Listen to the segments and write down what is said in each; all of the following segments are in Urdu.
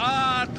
8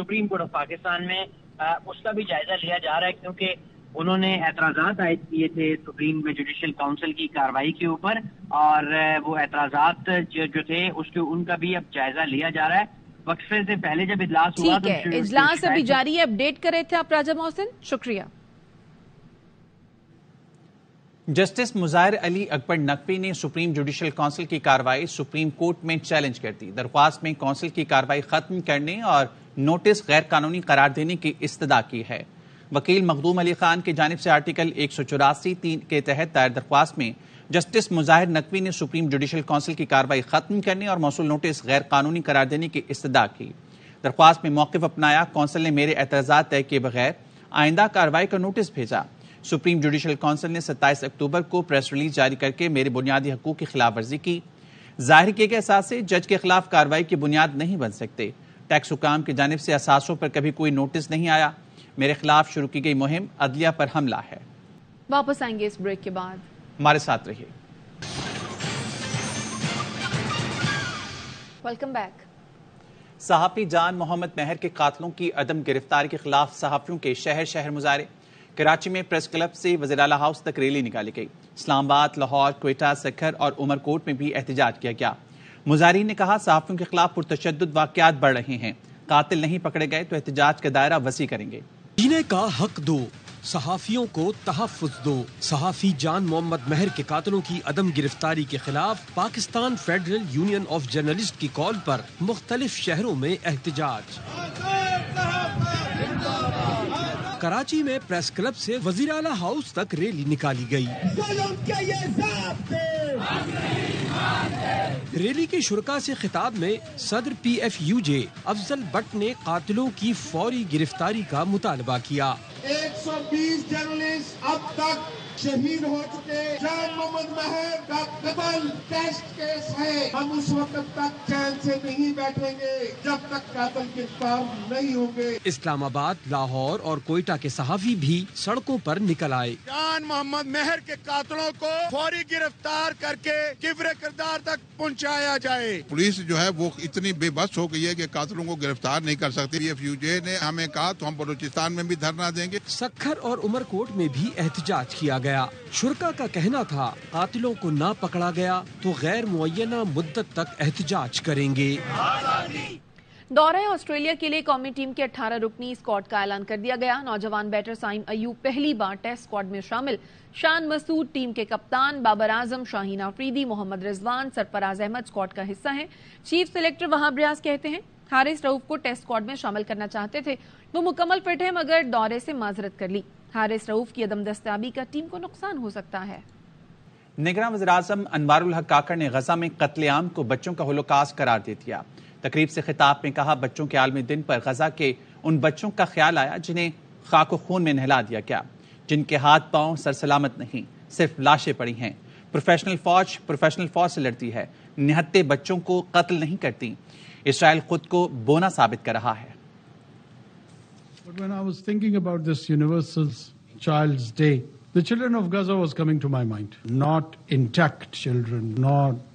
سپریم کورٹ آف پاکستان میں اس کا بھی جائزہ لیا جا رہا ہے، کیونکہ انہوں نے اعتراضات عائد کیے تھے سپریم میں جوڈیشل کاؤنسل کی کارروائی کے اوپر، اور وہ اعتراضات جو تھے ان کا بھی اب جائزہ لیا جا رہا ہے۔ وقفے سے پہلے جب اجلاس ہوا ٹھیک ہے، اجلاس ابھی جاری ہے، اپڈیٹ کر رہے تھے آپ راجہ محسن، شکریہ۔ جسٹس مظاہر علی اکبر نقوی نے سپریم جوڈیشل کونسل کی کارروائی سپریم کورٹ میں چیلنج کر دی۔ درخواست میں کونسل کی کارروائی ختم کرنے اور نوٹس غیر قانونی قرار دینے کی استدعا کی ہے۔ وکیل مخدوم علی خان کی جانب سے آرٹیکل 184(3) کے تحت دائر درخواست میں جسٹس مظاہر نقوی نے سپریم جوڈیشل کونسل کی کارروائی ختم کرنے اور موصول نوٹس غیر قانونی قرار دینے کی استدعا کی۔ درخواست میں موقف اپنایا، کونسل نے میرے اعتراضات طے کیے بغیر آئندہ کارروائی کا نوٹس بھیجا۔ سپریم جوڈیشل کونسل نے 27 اکتوبر کو پریس ریلیز جاری کر کے میرے بنیادی حقوق کی خلاف ورزی کی۔ ظاہر کیے گئے اثاثے جج کے خلاف کارروائی کی بنیاد نہیں بن سکتے۔ ٹیکس حکام کی جانب سے اثاثوں پر کبھی کوئی نوٹس نہیں آیا۔ میرے خلاف شروع کی گئی مہم عدلیہ پر حملہ ہے۔ واپس آئیں گے اس بریک کے بعد، ہمارے ساتھ رہیے۔ Welcome back. صحافی جان محمد مہر کے قاتلوں کی عدم گرفتاری کے خلاف صحافیوں کے شہر شہر مظاہرے۔ کراچی میں پریس کلب سے وزیر اعلیٰ ہاؤس تک ریلی نکالی گئی۔ اسلام آباد، لاہور، کوئٹہ، سکھر اور عمر کوٹ میں بھی احتجاج کیا گیا۔ مظاہرین نے کہا صحافیوں کے خلاف پرتشدد واقعات بڑھ رہے ہیں، قاتل نہیں پکڑے گئے تو احتجاج کا دائرہ وسیع کریں گے۔ جینے کا حق دو، صحافیوں کو تحفظ دو۔ صحافی جان محمد مہر کے قاتلوں کی عدم گرفتاری کے خلاف Pakistan federal union of journalist کی کال پر مختلف شہروں میں احتجاج۔ کراچی میں پریس کلب سے وزیر اعلیٰ ہاؤس تک ریلی نکالی گئی۔ ریلی کے شرکاء سے خطاب میں صدر PFUJ افضل بٹ نے قاتلوں کی فوری گرفتاری کا مطالبہ کیا۔ 120 جرنلسٹ اب تک شہید ہو چکے۔ جان محمد مہر کا قتل ٹیسٹ کیس ہے۔ ہم اس وقت تک چین سے نہیں بیٹھیں گے جب تک قاتل گرفتار نہیں ہوں گے۔ اسلام آباد، لاہور اور کوئٹہ کے صحافی بھی سڑکوں پر نکل آئے۔ جان محمد مہر کے قاتلوں کو فوری گرفتار کر کے کبر کردار تک پہنچایا جائے۔ پولیس جو ہے وہ اتنی بے بس ہو گئی ہے کہ قاتلوں کو گرفتار نہیں کر سکتی۔ PFUJ نے ہمیں کہا تو ہم بلوچستان میں بھی دھرنا دیں گے۔ سکھر اور عمر کوٹ میں بھی احتجاج کیا گیا۔ شرکاء کا کہنا تھا قاتلوں کو نہ پکڑا گیا تو غیر معینہ مدت تک احتجاج کریں گے۔ دورہ آسٹریلیا کے لیے قومی ٹیم کے 18 رکنی اسکواڈ کا اعلان کر دیا گیا۔ نوجوان بیٹر سائم ایوب پہلی بار ٹیسٹ اسکواڈ میں شامل۔ شان مسعود ٹیم کے کپتان، بابر اعظم، شاہین آفریدی، محمد رضوان، سرفراز احمد اسکواڈ کا حصہ ہیں۔ چیف سلیکٹر وہاب ریاض کہتے ہیں حارث رؤف کو ٹیسٹ اسکواڈ میں شامل کرنا چاہتے تھے، وہ مکمل فٹ ہے مگر دورے سے معذرت کر لی۔ حارث رؤف کی عدم دستیابی کا ٹیم کو نقصان ہو سکتا ہے۔ نگراں وزیراعظم انوار الحق کاکڑ نے غزہ میں قتل عام کو بچوں کا ہولوکاسٹ قرار دے دیا۔ تقریب سے خطاب میں کہا بچوں کے عالمی دن پر غزہ کے ان بچوں کا خیال آیا جنہیں خاک و خون میں نہلا دیا گیا، جن کے ہاتھ پاؤں سر سلامت نہیں، صرف لاشیں پڑی ہیں۔ پروفیشنل فوج سے لڑتی ہے، نہتے بچوں کو قتل نہیں کرتی۔ اسرائیل خود کو بونا ثابت کر رہا ہے۔ But when I was thinking about this Universal Child's Day, the children of Gaza was coming to my mind. Not intact children, not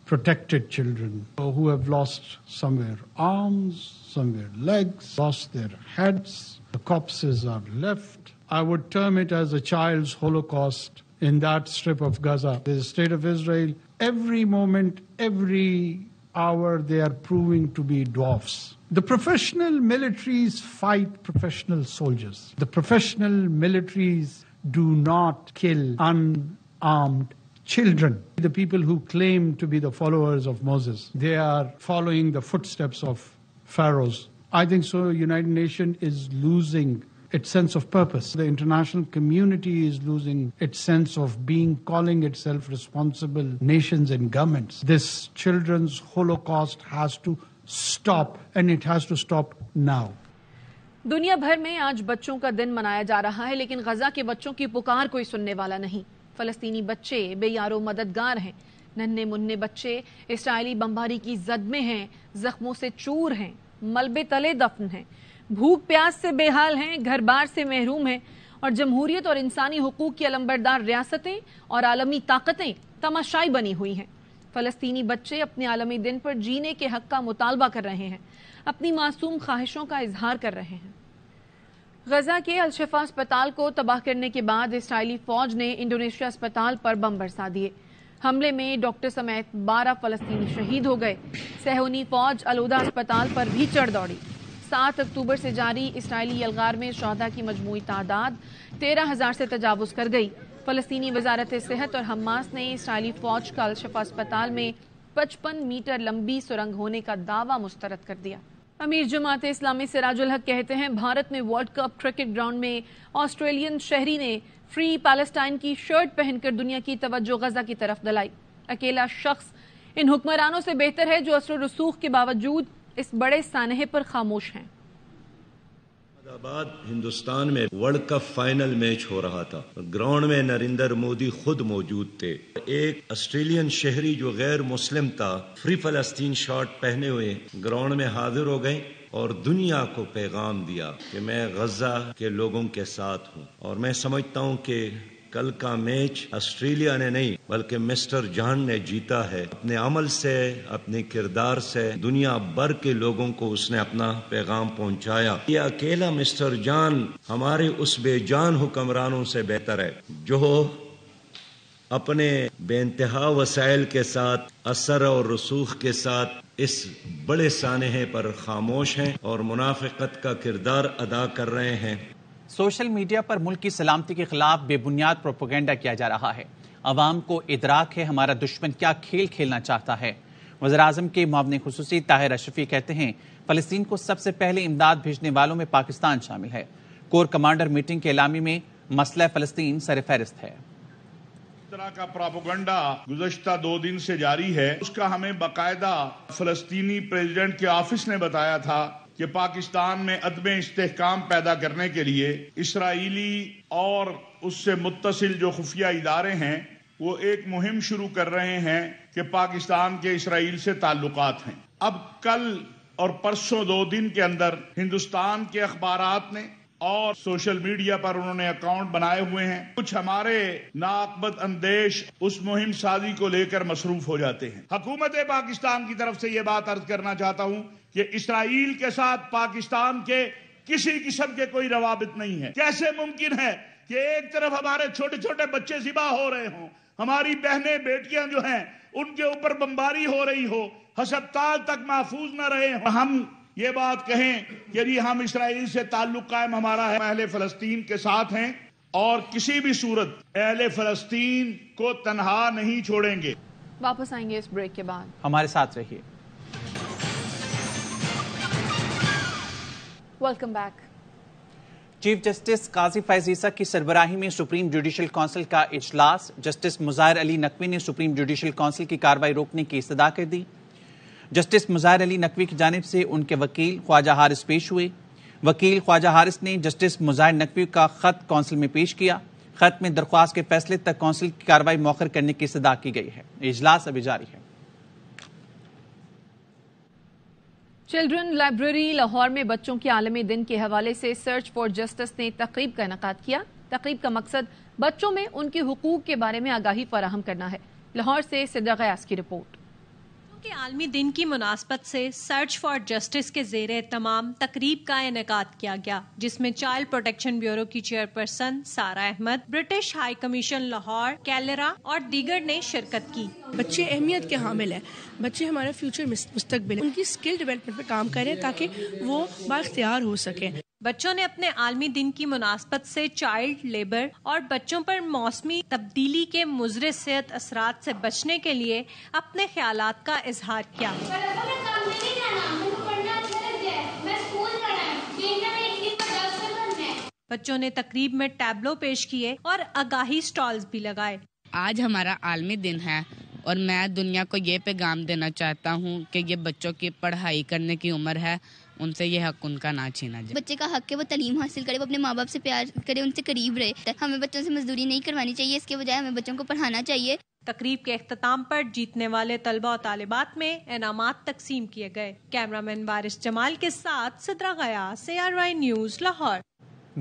protected children who have lost somewhere arms, somewhere legs, lost their heads. The corpses are left. I would term it as a child's holocaust in that strip of Gaza. The state of Israel, every moment, every hour, they are proving to be dwarfs. The professional militaries fight professional soldiers. The professional militaries do not kill unarmed children. The people who claim to be the followers of Moses, they are following the footsteps of pharaohs. I think so United Nations is losing its sense of purpose. The international community is losing its sense of calling itself responsible nations and governments. This children's holocaust has to stop, and it has to stop now. دنیا بھر میں آج بچوں کا دن منایا جا رہا ہے، لیکن غزہ کے بچوں کی پکار کوئی سننے والا نہیں۔ فلسطینی بچے بے یار و مددگار ہیں۔ ننھے منھے بچے اسرائیلی بمباری کی زد میں ہیں، زخموں سے چور ہیں، ملبے تلے دفن ہیں، بھوک پیاس سے بے حال ہیں، گھر بار سے محروم ہیں، اور جمہوریت اور انسانی حقوق کی علمبردار ریاستیں اور عالمی طاقتیں تماشائی بنی ہوئی ہیں۔ فلسطینی بچے اپنے عالمی دن پر جینے کے حق کا مطالبہ کر رہے ہیں۔ اپنی معصوم خواہشوں کا اظہار کر رہے ہیں۔ غزہ کے الشفا اسپتال کو تباہ کرنے کے بعد اسرائیلی فوج نے انڈونیشیا اسپتال پر بم برسا دیے۔ حملے میں ڈاکٹر سمیت 12 فلسطینی شہید ہو گئے۔ صہیونی فوج العودہ اسپتال پر بھی چڑھ دوڑی۔ 7 اکتوبر سے جاری اسرائیلی یلغار میں شہداء کی مجموعی تعداد 13,000 سے تجاوز کر گئی۔ فلسطینی وزارت صحت اور حماس نے اسرائیلی فوج کا الشفا اسپتال میں 55 میٹر لمبی سرنگ ہونے کا دعویٰ مسترد کر دیا۔ امیر جماعت اسلامی سراج الحق کہتے ہیں بھارت میں ورلڈ کپ کرکٹ گراؤنڈ میں آسٹریلین شہری نے فری پیلسٹائن کی شرٹ پہن کر دنیا کی توجہ غزہ کی طرف دلائی۔ اکیلا شخص ان حکمرانوں سے بہتر ہے جو اثر و رسوخ کے باوجود اس بڑے سانحے پر خاموش ہیں۔ آباد ہندوستان میں ورلڈ کپ فائنل میچ ہو رہا تھا۔ گراؤنڈ میں نریندر مودی خود موجود تھے۔ ایک آسٹریلین شہری جو غیر مسلم تھا فری فلسطین شارٹ پہنے ہوئے گراؤنڈ میں حاضر ہو گئے اور دنیا کو پیغام دیا کہ میں غزہ کے لوگوں کے ساتھ ہوں، اور میں سمجھتا ہوں کہ کل کا میچ آسٹریلیا نے نہیں بلکہ مسٹر جان نے جیتا ہے۔ اپنے عمل سے، اپنے کردار سے دنیا بھر کے لوگوں کو اس نے اپنا پیغام پہنچایا۔ یہ اکیلا مسٹر جان ہمارے اس بے جان حکمرانوں سے بہتر ہے جو اپنے بے انتہا وسائل کے ساتھ، اثر اور رسوخ کے ساتھ اس بڑے سانحے پر خاموش ہیں اور منافقت کا کردار ادا کر رہے ہیں۔ سوشل میڈیا پر ملک کی سلامتی کے خلاف بے بنیاد پروپیگنڈا کیا جا رہا ہے۔ عوام کو ادراک ہے ہمارا دشمن کیا کھیل کھیلنا چاہتا ہے۔ وزیراعظم کے معاون خصوصی طاہر اشرفی کہتے ہیں فلسطین کو سب سے پہلے امداد بھیجنے والوں میں پاکستان شامل ہے۔ کور کمانڈر میٹنگ کے اعلامیے میں مسئلہ فلسطین سر فہرست ہے۔ اس طرح کا پروپیگنڈا گزشتہ 2 دن سے جاری ہے۔ اس کا ہمیں باقاعدہ فلسطینی پریزیڈنٹ کے آفس نے بتایا تھا کہ پاکستان میں عدم استحکام پیدا کرنے کے لیے اسرائیلی اور اس سے متصل جو خفیہ ادارے ہیں وہ ایک مہم شروع کر رہے ہیں کہ پاکستان کے اسرائیل سے تعلقات ہیں۔ اب کل اور پرسوں 2 دن کے اندر ہندوستان کے اخبارات نے اور سوشل میڈیا پر انہوں نے اکاؤنٹ بنائے ہوئے ہیں۔ کچھ ہمارے ناقابل اندیش اس مہم سازی کو لے کر مصروف ہو جاتے ہیں۔ حکومت پاکستان کی طرف سے یہ بات عرض کرنا چاہتا ہوں کہ اسرائیل کے ساتھ پاکستان کے کسی قسم کے کوئی روابط نہیں ہے۔ کیسے ممکن ہے کہ ایک طرف ہمارے چھوٹے چھوٹے بچے ذبح ہو رہے ہوں، ہماری بہنیں بیٹیاں جو ہیں ان کے اوپر بمباری ہو رہی ہو، ہسپتال تک محفوظ نہ رہے ہوں، ہم یہ بات کہیں کہ یہ ہم اسرائیل سے تعلق قائم ہمارا ہے، اہل فلسطین کے ساتھ ہیں اور کسی بھی صورت اہل فلسطین کو تنہا نہیں چھوڑیں گے۔ واپس آئیں گے اس بریک کے بعد، ہمارے ساتھ رہیے۔ Welcome back. چیف جسٹس قاضی فیض عیسیٰ کی سربراہی میں سپریم جوڈیشل کونسل کا اجلاس۔ جسٹس مظاہر علی نقوی نے سپریم جوڈیشل کونسل کی کارروائی روکنے کی استدعا کر دی۔ جسٹس مظاہر علی نقوی کی جانب سے ان کے وکیل خواجہ حارث پیش ہوئے۔ وکیل خواجہ حارث نے جسٹس مظاہر نقوی کا خط کونسل میں پیش کیا۔ خط میں درخواست کے فیصلے تک کونسل کی کارروائی مؤخر کرنے کی استدعا کی گئی ہے۔ اجلاس ابھی جاری ہے۔ چلڈرن لائبریری لاہور میں بچوں کے عالمی دن کے حوالے سے سرچ فار جسٹس نے تقریب کا انعقاد کیا۔ تقریب کا مقصد بچوں میں ان کے حقوق کے بارے میں آگاہی فراہم کرنا ہے۔ لاہور سے صدرہ غیاث کی رپورٹ۔ کے عالمی دن کی مناسبت سے سرچ فار جسٹس کے زیر اہتمام تقریب کا انعقاد کیا گیا، جس میں چائلڈ پروٹیکشن بیورو کی chairperson Sara Ahmed, British High Commission Lahore کیلرا اور دیگر نے شرکت کی۔ بچے اہمیت کے حامل ہیں، بچے ہمارا فیوچر مستقبل ہے، ان کی سکل ڈیولپمنٹ پہ کام کریں تاکہ وہ بااختیار ہو سکیں۔ بچوں نے اپنے عالمی دن کی مناسبت سے چائلڈ لیبر اور بچوں پر موسمی تبدیلی کے مضر صحت اثرات سے بچنے کے لیے اپنے خیالات کا اظہار کیا۔ بچوں نے تقریب میں ٹیبلو پیش کیے اور آگاہی سٹالز بھی لگائے۔ آج ہمارا عالمی دن ہے اور میں دنیا کو یہ پیغام دینا چاہتا ہوں کہ یہ بچوں کی پڑھائی کرنے کی عمر ہے، ان سے یہ حق ان کا نہ چھینا جائے۔ بچے کا حق ہے وہ تعلیم حاصل کرے، وہ اپنے ماں باپ سے پیار کرے، ان سے قریب رہے۔ ہمیں بچوں سے مزدوری نہیں کروانی چاہیے، اس کے بجائے ہمیں بچوں کو پڑھانا چاہیے۔ تقریب کے اختتام پر جیتنے والے طلبہ و طالبات میں انعامات تقسیم کیے گئے۔ کیمرامین وارث جمال کے ساتھ صدرہ غیاث، ARY نیوز لاہور۔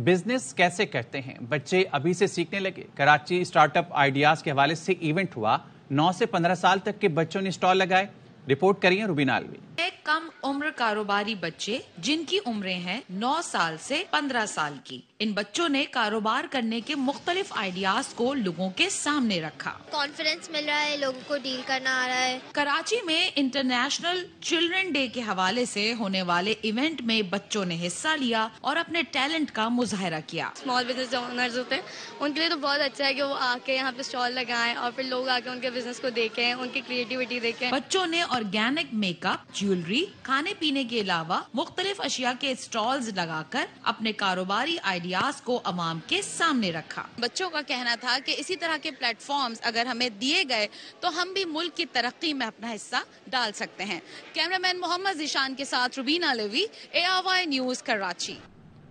بزنس کیسے کرتے ہیں بچے ابھی سے سیکھنے لگے۔ کراچی سٹارٹ اپ آئیڈیاز کے حوالے سے ایونٹ ہوا، 9 سے 15 سال تک کے بچوں نے سٹال لگائے۔ رپورٹ کریے روبینہ الوی۔ ایک کم عمر کاروباری بچے جن کی عمریں ہیں 9 سال سے 15 سال کی. ان بچوں نے کاروبار کرنے کے مختلف آئیڈیاز کو لوگوں کے سامنے رکھا. کانفیڈنس مل رہا ہے، لوگوں کو ڈیل کرنا آ رہا ہے. کراچی میں انٹرنیشنل چلڈرن ڈے کے حوالے سے ہونے والے ایونٹ میں بچوں نے حصہ لیا اور اپنے ٹیلنٹ کا مظاہرہ کیا. اسمال بزنس اونرز ہوتے ہیں ان کے لیے تو بہت اچھا ہے کہ وہ آ کے یہاں پہ اسٹال لگائیں اور پھر لوگ آ کے ان کے بزنس کو دیکھیں، ان کی کریٹیوٹی دیکھیں. بچوں نے آرگینک میک اپ، جیولری، کھانے پینے کے علاوہ مختلف اشیاء کے اسٹالز لگا کر اپنے کاروباری آئیڈیاز کو عوام کے سامنے رکھا. بچوں کا کہنا تھا کہ اسی طرح کے پلیٹ فارمز اگر ہمیں دیے گئے تو ہم بھی ملک کی ترقی میں اپنا حصہ ڈال سکتے ہیں. کیمرہ مین محمد ذیشان کے ساتھ Rubina levy, ARY news Karachi.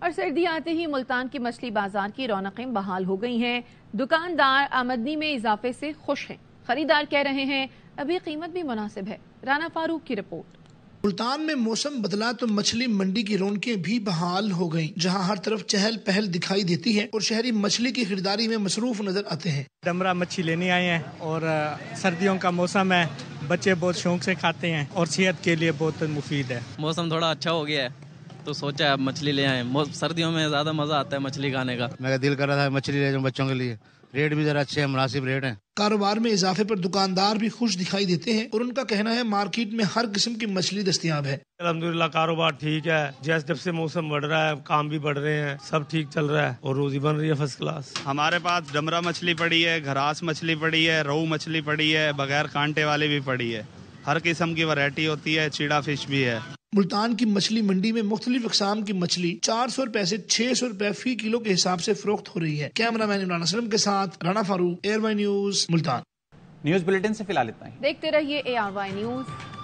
اور سردی آتے ہی ملتان کی مچھلی بازار کی رونقیں بحال ہو گئی ہیں. دکاندار آمدنی میں اضافے سے خوش ہیں. خریدار کہہ رہے ہیں ابھی قیمت بھی مناسب ہے. رانا فاروق کی رپورٹ. ملتان میں موسم بدلا تو مچھلی منڈی کی رونقیں بھی بحال ہو گئیں، جہاں ہر طرف چہل پہل دکھائی دیتی ہے اور شہری مچھلی کی خریداری میں مصروف نظر آتے ہیں. ڈمرا مچھلی لینے آئے ہیں اور سردیوں کا موسم ہے، بچے بہت شوق سے کھاتے ہیں اور صحت کے لیے بہت مفید ہے. موسم تھوڑا اچھا ہو گیا ہے تو سوچا اب مچھلی لے آئیں. سردیوں میں زیادہ مزہ آتا ہے مچھلی کھانے کا. میرا دل کر رہا تھا مچھلی لے جاؤں بچوں کے لیے. ریٹ بھی ذرا اچھے ہیں، مناسب ریٹ ہیں. کاروبار میں اضافے پر دکاندار بھی خوش دکھائی دیتے ہیں اور ان کا کہنا ہے مارکیٹ میں ہر قسم کی مچھلی دستیاب ہے. الحمدللہ کاروبار ٹھیک ہے، جب سے موسم بڑھ رہا ہے کام بھی بڑھ رہے ہیں، سب ٹھیک چل رہا ہے اور روزی بن رہی ہے فرسٹ کلاس. ہمارے پاس ڈمرا مچھلی پڑی ہے، گھراس مچھلی پڑی ہے، روہو مچھلی پڑی ہے، بغیر کانٹے والی بھی پڑی ہے. ہر قسم کی ورائٹی ہوتی ہے، چیڑا فش بھی ہے. ملتان کی مچھلی منڈی میں مختلف اقسام کی مچھلی 400 روپے سے 600 روپے فی کلو کے حساب سے فروخت ہو رہی ہے. کیمرہ مین عمران اسلم کے ساتھ رانا فاروق، ARY news Multan. News bulletin سے فی الحال اتنا ہی. دیکھتے رہیے ARY نیوز.